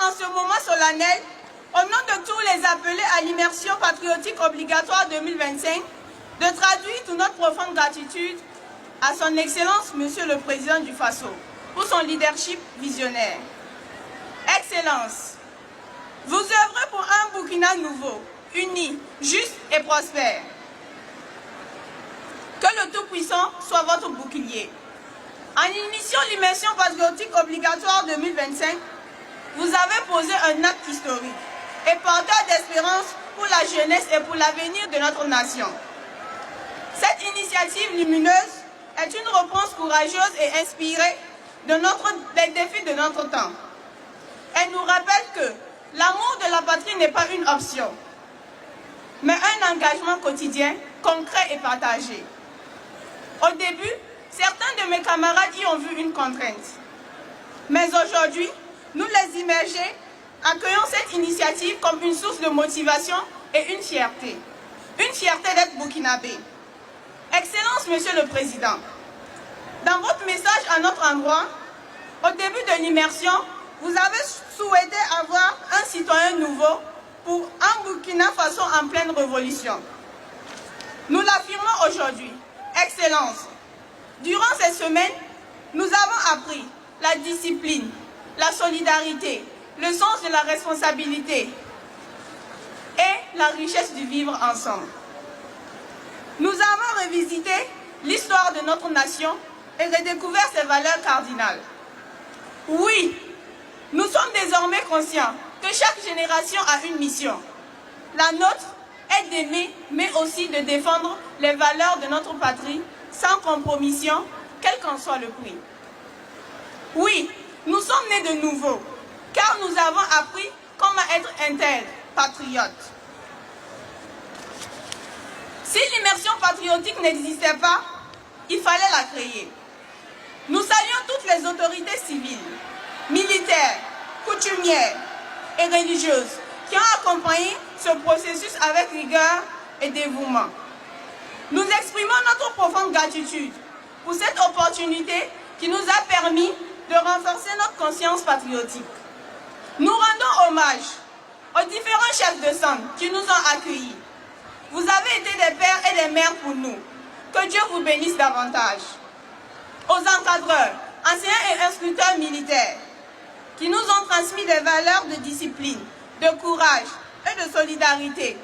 en ce moment solennel, au nom de tous les appelés à l'immersion patriotique obligatoire 2025, de traduire toute notre profonde gratitude à son Excellence, Monsieur le Président du Faso, pour son leadership visionnaire. Excellence, vous œuvrez pour un Burkina nouveau, uni, juste et prospère. Que le Tout-Puissant soit votre bouclier. En initiant l'immersion patriotique obligatoire 2025, vous avez posé un acte historique et porteur d'espérance pour la jeunesse et pour l'avenir de notre nation. Cette initiative lumineuse est une réponse courageuse et inspirée des défis de notre temps. Elle nous rappelle que l'amour de la patrie n'est pas une option, mais un engagement quotidien, concret et partagé. Au début, certains de mes camarades y ont vu une contrainte. Mais aujourd'hui, nous les immergés accueillons cette initiative comme une source de motivation et une fierté. Une fierté d'être burkinabé. Excellence, Monsieur le Président, dans votre message à notre endroit, au début de l'immersion, vous avez souhaité avoir un citoyen nouveau pour un Burkina Faso en pleine révolution. Nous l'affirmons aujourd'hui. Excellence, durant ces semaines, nous avons appris la discipline, la solidarité, le sens de la responsabilité et la richesse du vivre ensemble. Nous avons revisité l'histoire de notre nation et redécouvert ses valeurs cardinales. Oui, nous sommes désormais conscients que chaque génération a une mission. La nôtre est d'aimer, mais aussi de défendre les valeurs de notre patrie sans compromission, quel qu'en soit le prix. Oui, nous sommes nés de nouveau, car nous avons appris comment être intègres, patriotes. Si l'immersion patriotique n'existait pas, il fallait la créer. Nous saluons toutes les autorités civiles, militaires, coutumières et religieuses qui ont accompagné ce processus avec rigueur et dévouement. Nous exprimons notre profonde gratitude pour cette opportunité qui nous a permis de renforcer notre conscience patriotique. Nous rendons hommage aux différents chefs de centre qui nous ont accueillis. Vous avez été des pères et des mères pour nous. Que Dieu vous bénisse davantage. Aux encadreurs, enseignants et instructeurs militaires qui nous ont transmis des valeurs de discipline, de courage et de solidarité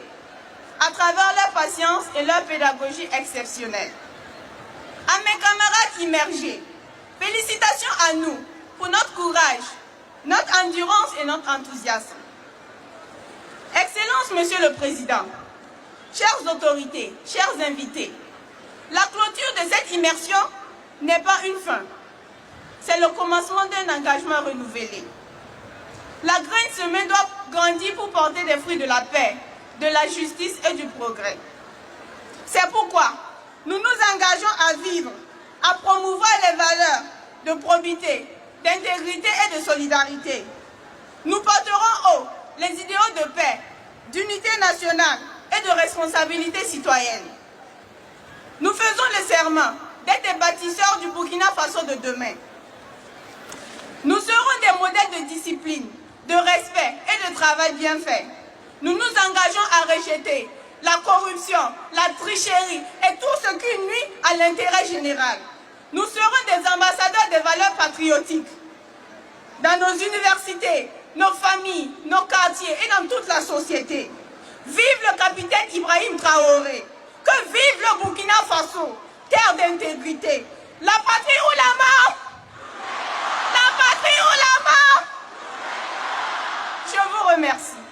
à travers leur patience et leur pédagogie exceptionnelle. À mes camarades immergés, félicitations à nous pour notre courage, notre endurance et notre enthousiasme. Excellence, Monsieur le Président, chères autorités, chers invités, la clôture de cette immersion n'est pas une fin, c'est le commencement d'un engagement renouvelé. La graine semée doit grandir pour porter des fruits de la paix, de la justice et du progrès. C'est pourquoi nous nous engageons à vivre, à promouvoir les valeurs de probité, d'intégrité et de solidarité. Nous porterons haut les idéaux de paix, d'unité nationale et de responsabilité citoyenne. Nous faisons le serment d'être des bâtisseurs du Burkina Faso de demain. Nous serons des modèles de discipline, de respect et de travail bien fait. Nous nous engageons à rejeter la corruption, la tricherie et tout ce qui nuit à l'intérêt général. Nous serons des ambassadeurs des valeurs patriotiques dans nos universités, nos familles, nos quartiers et dans toute la société. Vive le capitaine Ibrahim Traoré, que vive le Burkina Faso, terre d'intégrité. La patrie ou la mort? La patrie ou la mort? Je vous remercie.